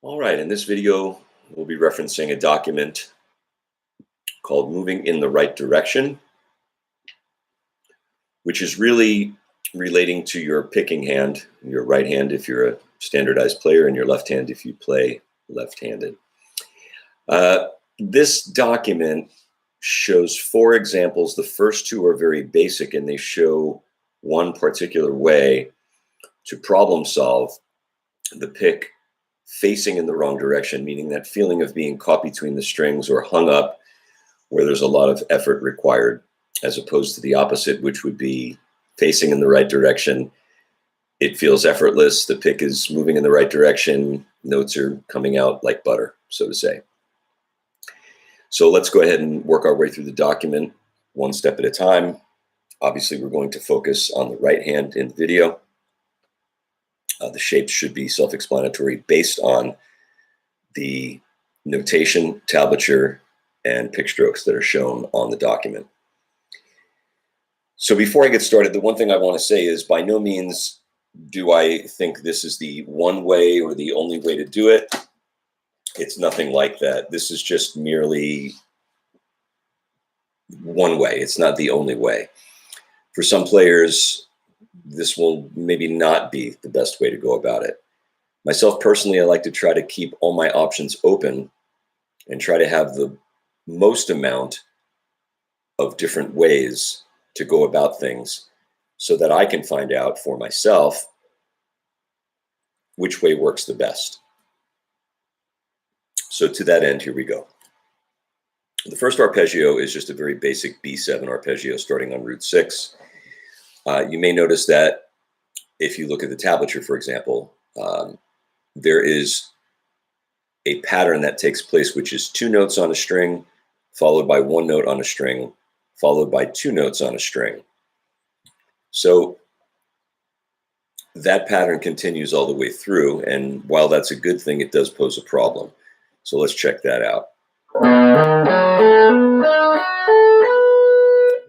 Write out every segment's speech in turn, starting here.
All right, in this video, we'll be referencing a document called Moving in the Right Direction, which is really relating to your picking hand, your right hand if you're a standardized player, and your left hand if you play left-handed. This document shows 4 examples. The first 2 are very basic, and they show one particular way to problem solve the pick facing in the wrong direction, meaning that feeling of being caught between the strings or hung up where there's a lot of effort required, as opposed to the opposite, which would be facing in the right direction. It feels effortless. The pick is moving in the right direction. Notes are coming out like butter, so to say. So let's go ahead and work our way through the document one step at a time. Obviously, we're going to focus on the right hand in the video. The shapes should be self-explanatory based on the notation, tablature, and pick strokes that are shown on the document. So before I get started, the one thing I want to say is by no means do I think this is the one way or the only way to do it. It's nothing like that. This is just merely one way. It's not the only way. For some players, this will maybe not be the best way to go about it. Myself personally, I like to try to keep all my options open and try to have the most amount of different ways to go about things so that I can find out for myself which way works the best. So to that end, here we go. The first arpeggio is just a very basic B7 arpeggio starting on root 6. You may notice that if you look at the tablature, for example, there is a pattern that takes place, which is 2 notes on a string, followed by 1 note on a string, followed by 2 notes on a string. So that pattern continues all the way through, and while that's a good thing, it does pose a problem. So let's check that out. I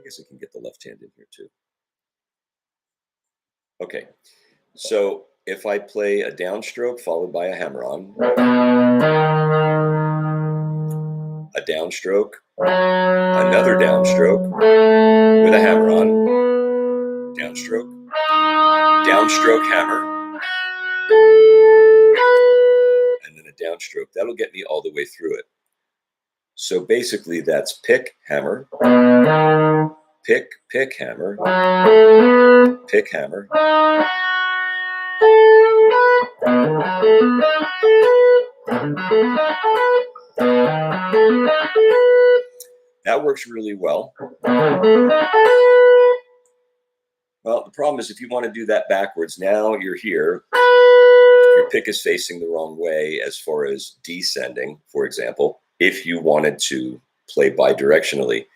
guess I can get the left hand in here too. Okay, so if I play a downstroke followed by a hammer-on, a downstroke, another downstroke with a hammer-on, downstroke, downstroke, hammer, and then a downstroke. That'll get me all the way through it. So basically that's pick, hammer, pick, pick, hammer, pick, hammer, that works really well. Well, the problem is if you want to do that backwards, now you're here, your pick is facing the wrong way as far as descending, for example, if you wanted to play bidirectionally.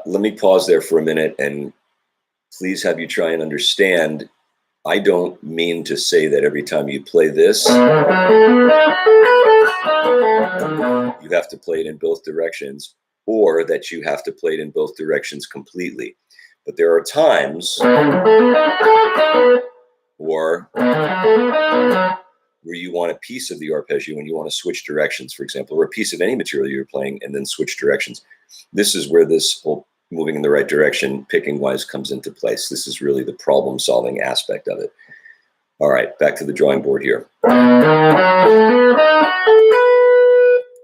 Let me pause there for a minute and please have you try and understand. I don't mean to say that every time you play this, you have to play it in both directions, or that you have to play it in both directions completely. But there are times where you want a piece of the arpeggio and you want to switch directions, for example, or a piece of any material you're playing and then switch directions. This is where this whole moving in the right direction, picking wise, comes into place. This is really the problem solving aspect of it. All right, back to the drawing board here.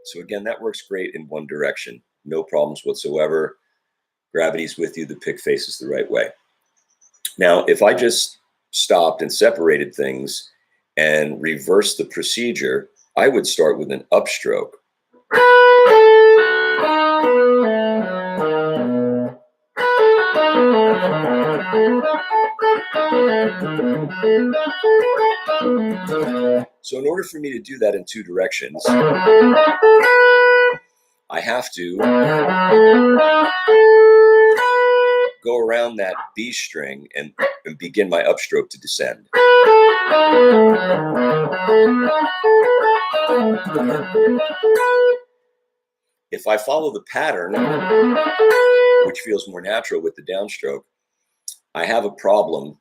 So again, that works great in one direction. No problems whatsoever. Gravity's with you. The pick faces the right way. Now, if I just stopped and separated things and reversed the procedure, I would start with an upstroke. So in order for me to do that in 2 directions, I have to go around that B string and begin my upstroke to descend. If I follow the pattern, which feels more natural with the downstroke, I have a problem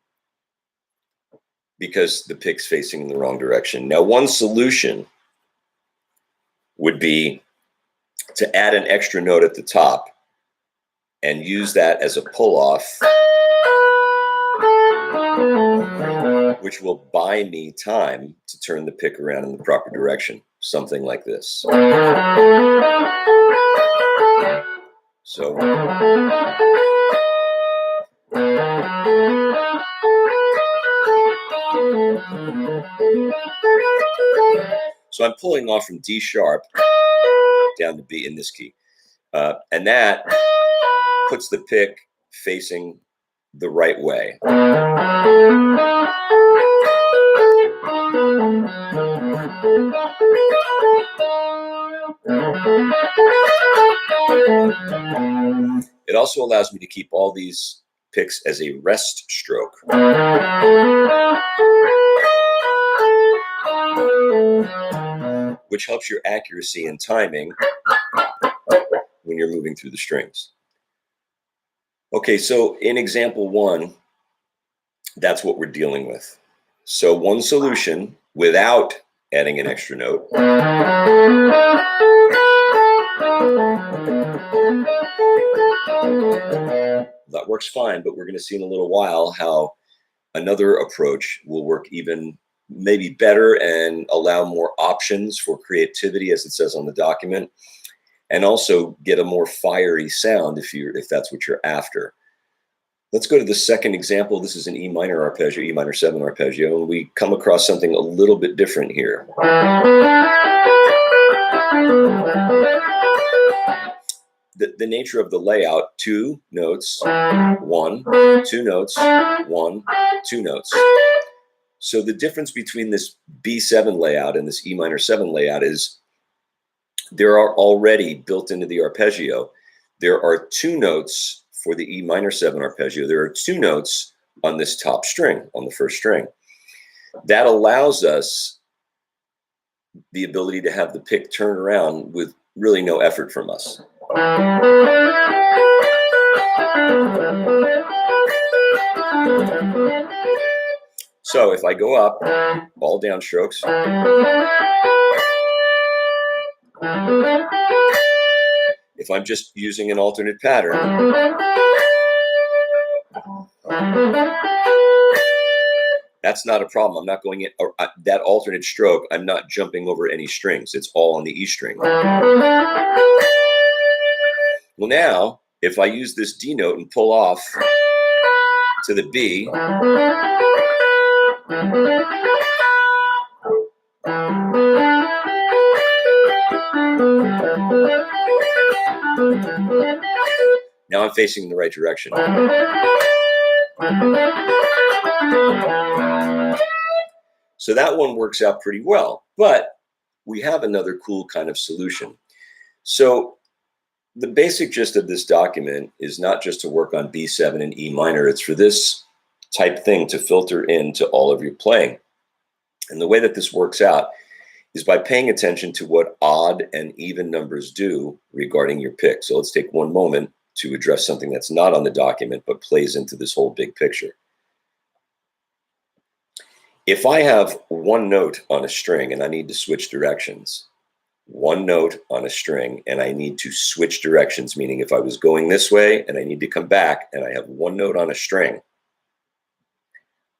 because the pick's facing in the wrong direction. Now, one solution would be to add an extra note at the top and use that as a pull-off, which will buy me time to turn the pick around in the proper direction. Something like this. So I'm pulling off from D sharp down to B in this key. And that puts the pick facing the right way. It also allows me to keep all these picks as a rest stroke. Which helps your accuracy and timing when you're moving through the strings. Okay, so in example 1, that's what we're dealing with. So one solution without adding an extra note that works fine, but we're going to see in a little while how another approach will work even maybe better and allow more options for creativity, as it says on the document, and also get a more fiery sound if that's what you're after. Let's go to the second example. This is an E minor arpeggio, E minor 7 arpeggio, and we come across something a little bit different here. The nature of the layout, 2 notes, 1, 2 notes, 1, 2 notes. So the difference between this B7 layout and this E minor 7 layout is there are already built into the arpeggio, there are 2 notes for the E minor 7 arpeggio. There are 2 notes on this top string, on the first string. That allows us the ability to have the pick turn around with really no effort from us. So if I go up, all downstrokes. If I'm just using an alternate pattern, that's not a problem. I'm not going in, or that alternate stroke, I'm not jumping over any strings. It's all on the E string. Well, now, if I use this D note and pull off to the B, now I'm facing in the right direction. So that one works out pretty well, but we have another cool kind of solution. So the basic gist of this document is not just to work on B7 and E minor, it's for this type thing to filter into all of your playing. And the way that this works out is by paying attention to what odd and even numbers do regarding your pick. So let's take one moment to address something that's not on the document but plays into this whole big picture. If I have one note on a string and I need to switch directions, one note on a string and I need to switch directions, meaning if I was going this way and I need to come back and I have one note on a string,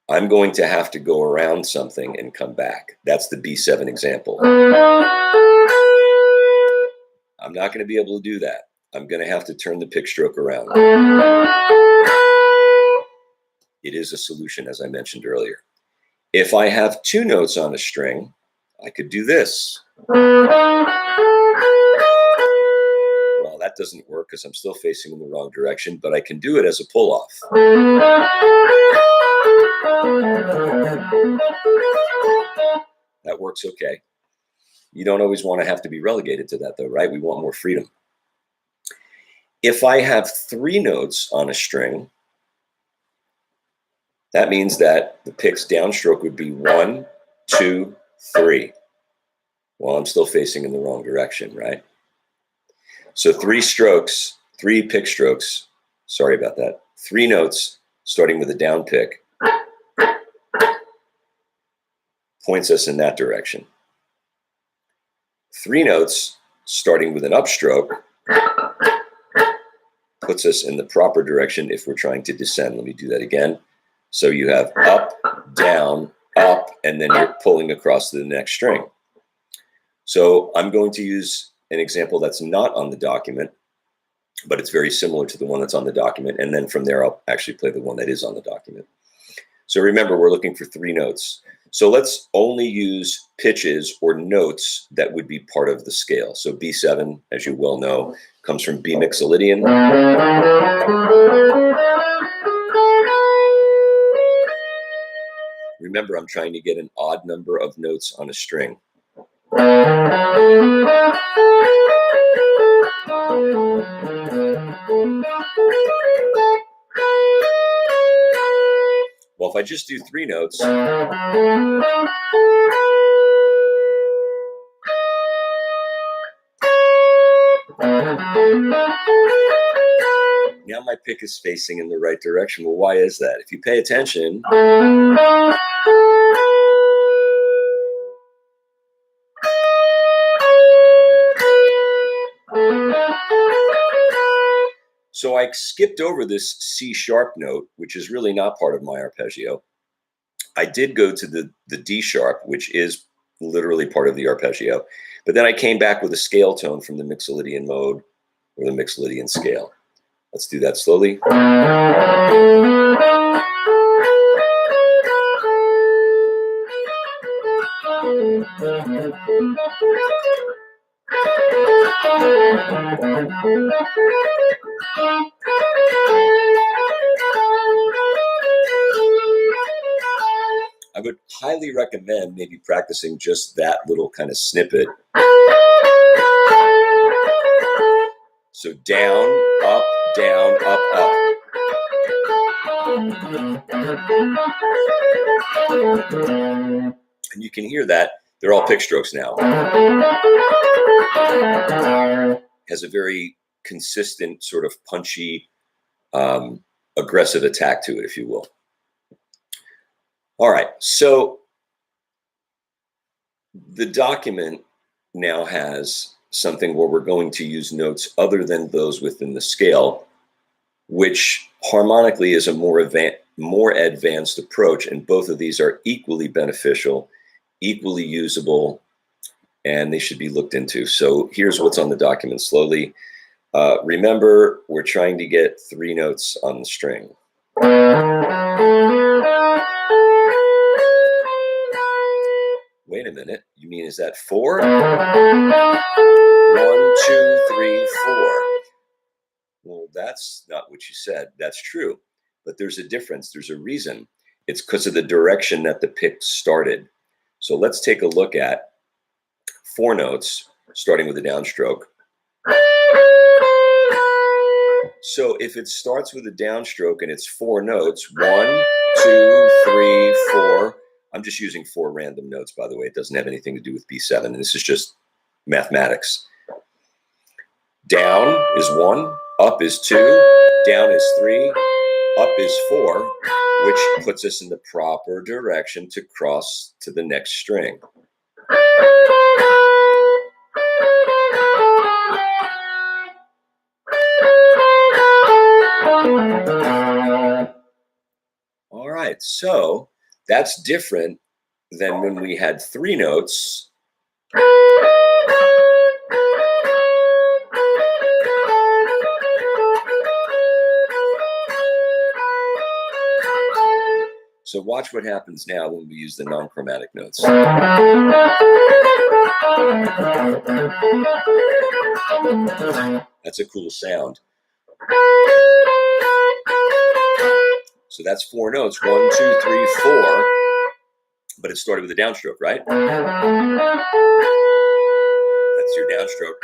I'm going to have to go around something and come back. That's the B7 example. I'm not going to be able to do that. I'm going to have to turn the pick stroke around. It is a solution, as I mentioned earlier. If I have 2 notes on a string, I could do this. Well, that doesn't work because I'm still facing in the wrong direction, but I can do it as a pull-off. That works okay. You don't always want to have to be relegated to that, though, right? We want more freedom. If I have 3 notes on a string, that means that the pick's downstroke would be 1, 2, 3. Well, I'm still facing in the wrong direction, right? So 3 strokes, 3 pick strokes, sorry about that, 3 notes starting with a down pick. points us in that direction. 3 notes starting with an upstroke puts us in the proper direction if we're trying to descend. Let me do that again. So you have up, down, up, and then you're pulling across to the next string. So I'm going to use an example that's not on the document, but it's very similar to the one that's on the document. And then from there, I'll actually play the one that is on the document. So remember, we're looking for 3 notes. So let's only use pitches or notes that would be part of the scale. So B7, as you well know, comes from B Mixolydian. Remember, I'm trying to get an odd number of notes on a string. Well, if I just do 3 notes, now my pick is facing in the right direction. Well, why is that? If you pay attention, so I skipped over this C sharp note, which is really not part of my arpeggio. I did go to the D sharp, which is literally part of the arpeggio. But then I came back with a scale tone from the Mixolydian mode or the Mixolydian scale. Let's do that slowly. I would highly recommend maybe practicing just that little kind of snippet. So down, up, up. And you can hear that. They're all pick strokes now. Has a very consistent, sort of punchy, aggressive attack to it, if you will. All right, so the document now has something where we're going to use notes other than those within the scale, which harmonically is a more advanced approach, and both of these are equally beneficial, equally usable, and they should be looked into. So here's what's on the document slowly. Remember, we're trying to get 3 notes on the string. Wait a minute, you mean is that 4? 1, 2, 3, 4. Well, that's not what you said. That's true, but there's a difference. There's a reason. It's because of the direction that the pick started. So let's take a look at 4 notes, starting with a downstroke. So if it starts with a downstroke and it's 4 notes, 1, 2, 3, 4. I'm just using 4 random notes, by the way. It doesn't have anything to do with B7. And this is just mathematics. Down is 1, up is 2, down is 3, up is 4, which puts us in the proper direction to cross to the next string. All right, so that's different than when we had 3 notes. So watch what happens now when we use the non-chromatic notes. That's a cool sound. So that's 4 notes, 1, 2, 3, 4. But it started with a downstroke, right? That's your downstroke.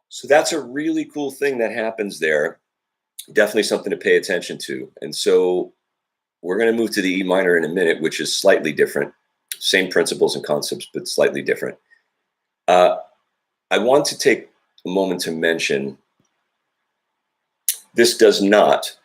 So that's a really cool thing that happens there. Definitely something to pay attention to. And so we're going to move to the E minor in a minute, which is slightly different. Same principles and concepts, but slightly different. I want to take a moment to mention this does not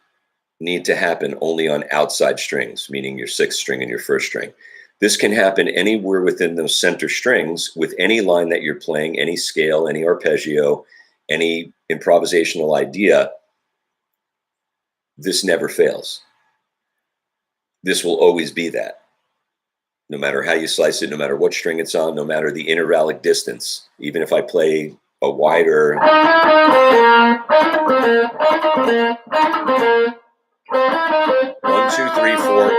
need to happen only on outside strings, meaning your sixth string and your first string. This can happen anywhere within those center strings with any line that you're playing, any scale, any arpeggio, any improvisational idea. This never fails. This will always be that. No matter how you slice it, no matter what string it's on, no matter the intervallic distance, even if I play a wider. 1, 2, 3, 4.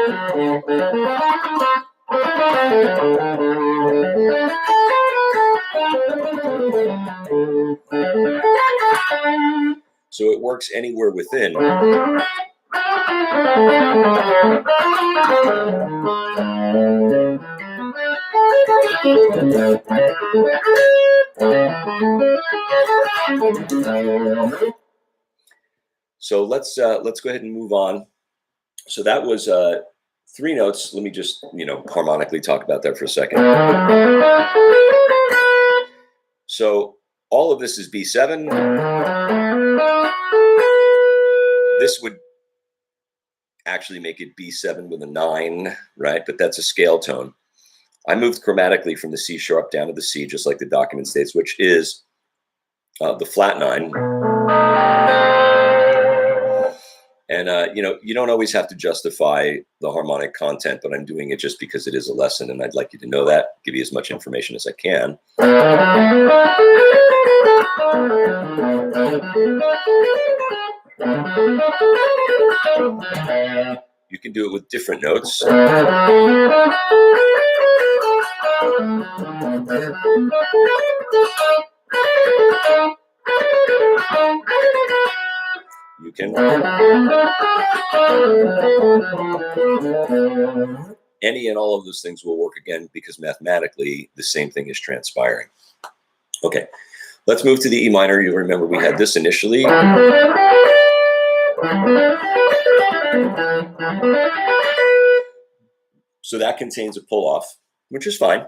So it works anywhere within. So let's go ahead and move on. So that was 3 notes. Let me just, harmonically talk about that for a second. So all of this is B7. This would actually make it B7 with a 9, right? But that's a scale tone. I moved chromatically from the C sharp down to the C, just like the document states, which is the flat 9. And, you don't always have to justify the harmonic content, but I'm doing it just because it is a lesson, and I'd like you to know that, give you as much information as I can. You can do it with different notes. You can. Any and all of those things will work again because mathematically the same thing is transpiring. Okay, let's move to the E minor. You'll remember we had this initially. So that contains a pull off, which is fine.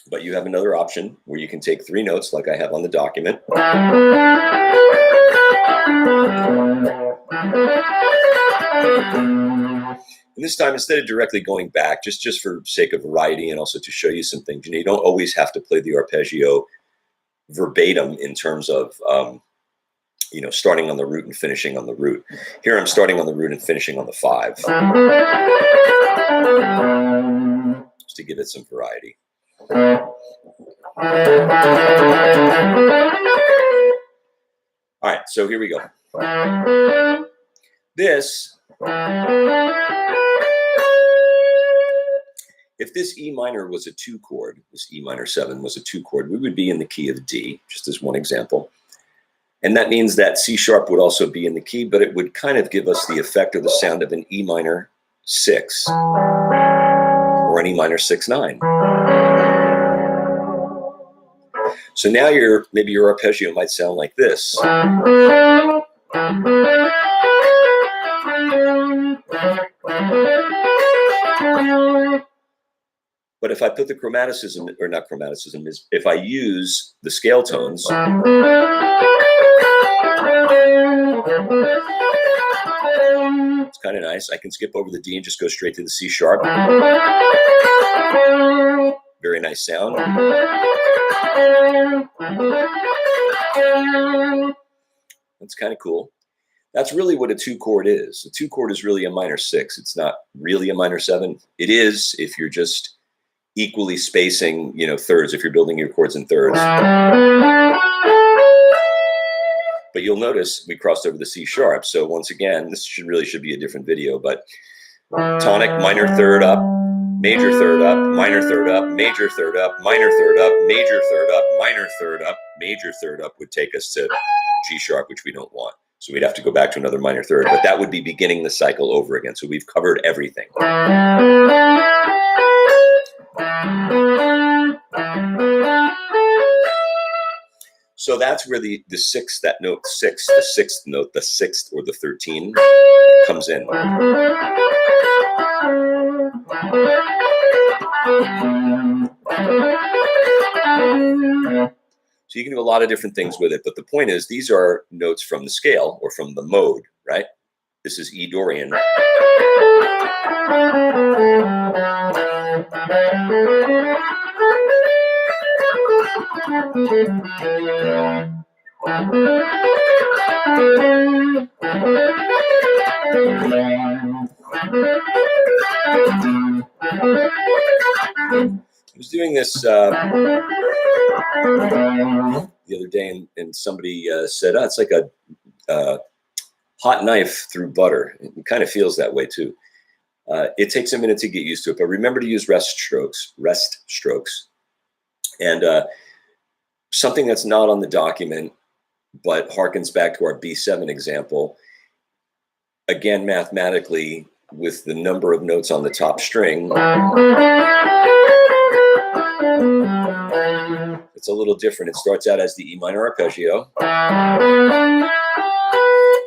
But you have another option where you can take 3 notes like I have on the document. And this time, instead of directly going back, just for sake of variety and also to show you some things, you don't always have to play the arpeggio verbatim in terms of, starting on the root and finishing on the root. Here I'm starting on the root and finishing on the 5. Just to give it some variety. All right, so here we go. This, if this E minor was a 2 chord, this E minor 7 was a 2 chord, we would be in the key of D, just as one example. And that means that C sharp would also be in the key, but it would kind of give us the effect or the sound of an E minor 6 or an E minor 6/9. So now maybe your arpeggio might sound like this. But if I put the chromaticism, or not chromaticism, is if I use the scale tones, it's kind of nice. I can skip over the D and just go straight to the C sharp. Very nice sound. That's kind of cool. That's really what a 2 chord is. A 2 chord is really a minor 6. It's not really a minor 7. It is if you're just equally spacing, thirds, if you're building your chords in thirds. But you'll notice we crossed over the C sharp. So once again, this should be a different video, but tonic, minor third up, major third up, minor third up, major third up, minor third up, major third up, minor third up, major third up would take us to G sharp, which we don't want. So we'd have to go back to another minor third, but that would be beginning the cycle over again. So we've covered everything. So that's where the sixth, that note 6, the 6th note, the 6th or the 13 comes in. So you can do a lot of different things with it. But the point is, these are notes from the scale or from the mode, right? This is E Dorian. I was doing this the other day, and somebody said, "Oh, it's like a hot knife through butter." It kind of feels that way too. It takes a minute to get used to it, but remember to use rest strokes. And something that's not on the document, but harkens back to our B7 example. Again, mathematically, with the number of notes on the top string, it's a little different. It starts out as the E minor arpeggio.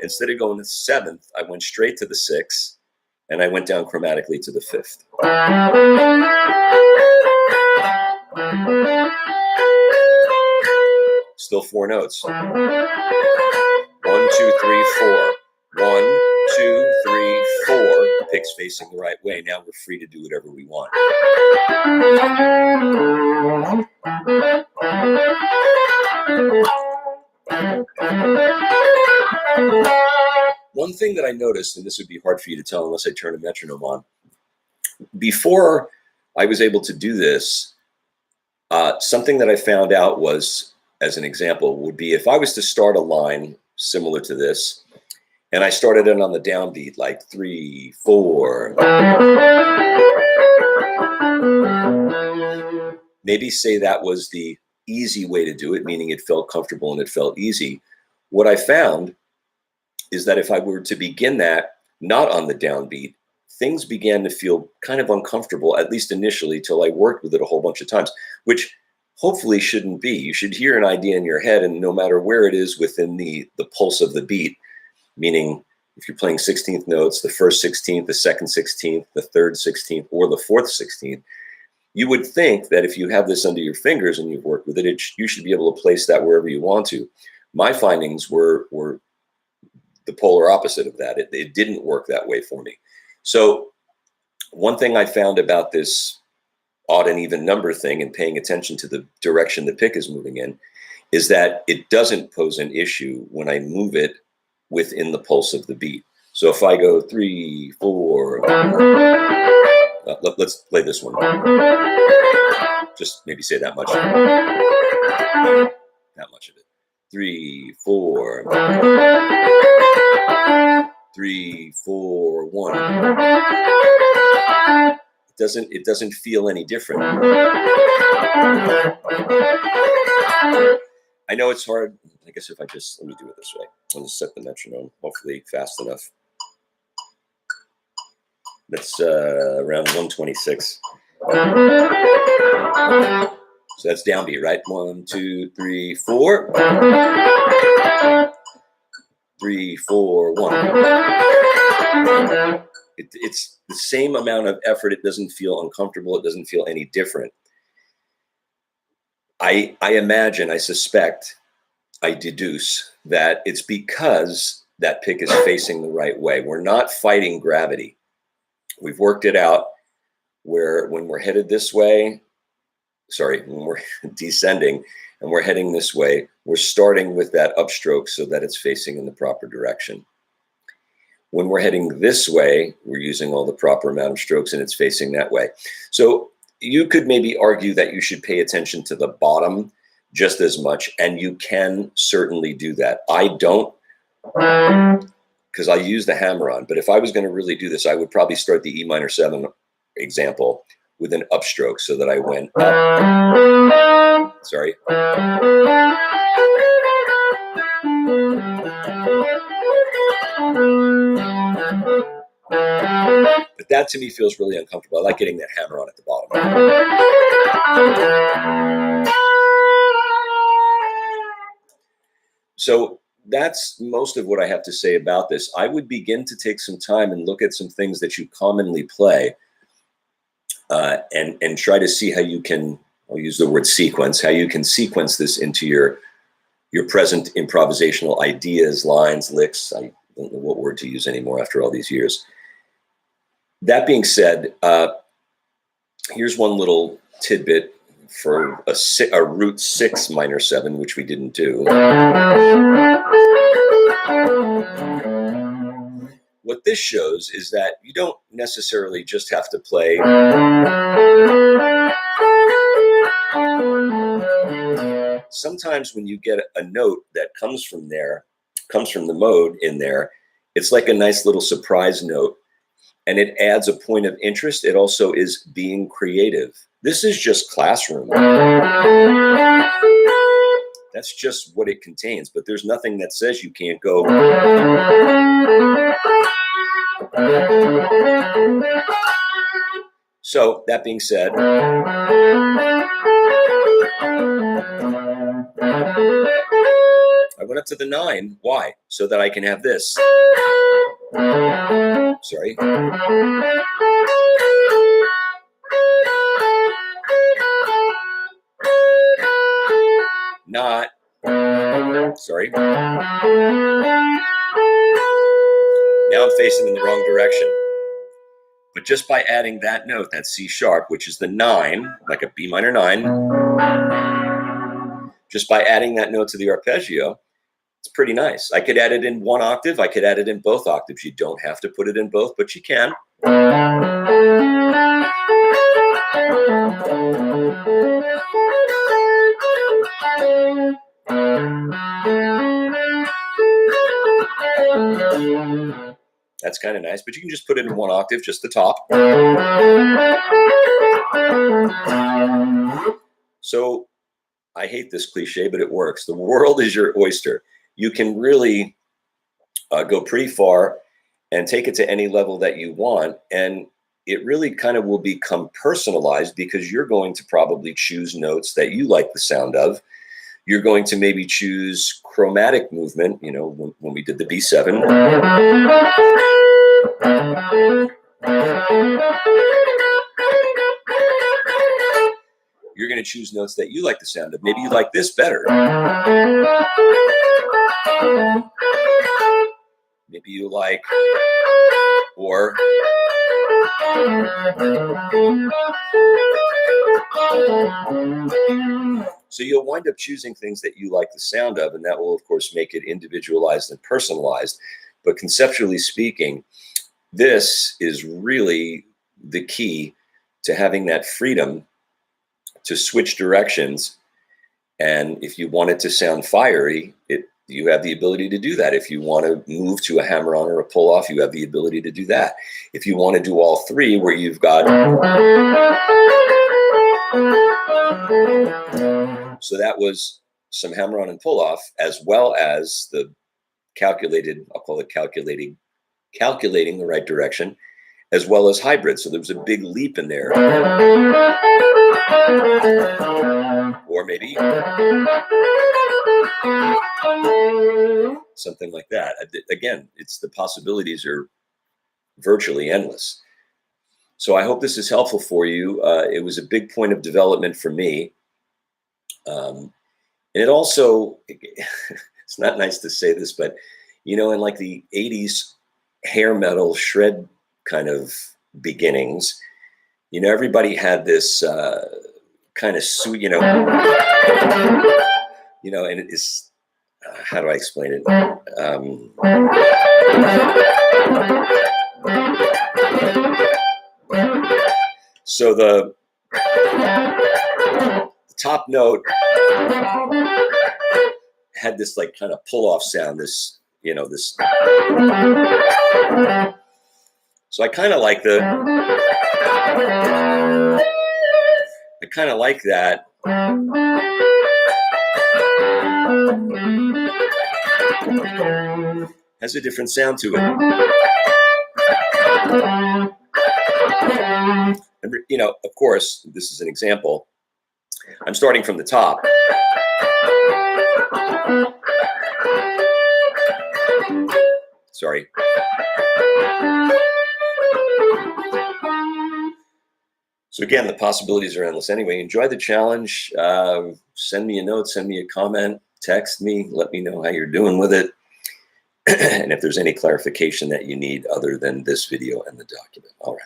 Instead of going to the 7th, I went straight to the 6th, and I went down chromatically to the 5th. Still 4 notes. 1, 2, 3, 4. 1, 2, 3, 4. The pick's facing the right way. Now we're free to do whatever we want. One thing that I noticed, and this would be hard for you to tell unless I turn a metronome on, before I was able to do this, something that I found out was, as an example, would be if I was to start a line similar to this, and I started it on the downbeat, like 3, 4. Maybe say that was the easy way to do it, meaning it felt comfortable and it felt easy. What I found is that if I were to begin that not on the downbeat, things began to feel kind of uncomfortable, at least initially, till I worked with it a whole bunch of times, which hopefully shouldn't be. You should hear an idea in your head, and no matter where it is within the pulse of the beat, meaning if you're playing 16th notes, the first 16th, the second 16th, the third 16th, or the fourth 16th, you would think that if you have this under your fingers and you've worked with it, you should be able to place that wherever you want to. My findings were the polar opposite of that. It didn't work that way for me. So one thing I found about this odd and even number thing and paying attention to the direction the pick is moving in is that it doesn't pose an issue when I move it within the pulse of the beat. So if I go 3, 4, let's play this one. Just maybe say that much. That much of it. 3, 4. 3, 4, 1. It doesn't feel any different. I know it's hard. I guess if I just, let me do it this way. I'm going to set the metronome, hopefully fast enough. That's around 126. So that's downbeat, right? 1, 2, 3, 4. 3, 4, 1. It's the same amount of effort. It doesn't feel uncomfortable. It doesn't feel any different. I imagine, I suspect, I deduce that it's because that pick is facing the right way. We're not fighting gravity. We've worked it out where when we're headed this way, when we're descending and we're heading this way, we're starting with that upstroke so that it's facing in the proper direction. When we're heading this way, we're using all the proper amount of strokes and it's facing that way. So you could maybe argue that you should pay attention to the bottom just as much, and you can certainly do that. I don't, because I use the hammer on, but if I was going to really do this, I would probably start the E minor 7 example with an upstroke so that I went up. Sorry. But that to me feels really uncomfortable. I like getting that hammer on at the bottom. So that's most of what I have to say about this. I would begin to take some time and look at some things that you commonly play and try to see how you can I'll use the word sequence, how you can sequence this into your present improvisational ideas, lines, licks. I don't know what word to use anymore after all these years. That being said, here's one little tidbit for a root 6 minor 7, which we didn't do. What this shows is that you don't necessarily just have to play sometimes when you get a note that comes from the mode in there, it's like a nice little surprise note, and it adds a point of interest. It also is being creative. This is just classroom. That's just what it contains, but there's nothing that says you can't go. So that being said, I went up to the 9. Why? So that I can have this. Sorry. Not. Sorry. Now I'm facing in the wrong direction. But just by adding that note, that C sharp, which is the 9, like a B minor 9, just by adding that note to the arpeggio, it's pretty nice. I could add it in 1 octave. I could add it in both octaves. You don't have to put it in both, but you can. That's kind of nice, but you can just put it in 1 octave, just the top. So I hate this cliche, but it works. The world is your oyster. You can really go pretty far and take it to any level that you want. And it really kind of will become personalized because you're going to probably choose notes that you like the sound of. You're going to maybe choose chromatic movement, you know, when we did the B7. You're going to choose notes that you like the sound of. Maybe you like this better. Maybe you like, or so you'll wind up choosing things that you like the sound of, and that will, of course, make it individualized and personalized. But conceptually speaking, this is really the key to having that freedom to switch directions. And if you want it to sound fiery, you have the ability to do that. If you want to move to a hammer-on or a pull-off, you have the ability to do that. If you want to do all three, where you've got... So that was some hammer-on and pull-off, as well as the calculated, I'll call it calculating the right direction, as well as hybrid. So there was a big leap in there. Or maybe something like that. Again, the possibilities are virtually endless. So I hope this is helpful for you. It was a big point of development for me. And it also, it's not nice to say this, but, you know, in like the 80s hair metal shred kind of beginnings, you know, everybody had this kind of suit, you know, and it is, how do I explain it? So the top note had this like kind of pull off sound, this, you know, this. So I kind of like that. Has a different sound to it. And, you know, of course, this is an example. I'm starting from the top. Sorry. So again, the possibilities are endless. Anyway, enjoy the challenge. Send me a note, send me a comment, text me, let me know how you're doing with it. And if there's any clarification that you need other than this video and the document. All right.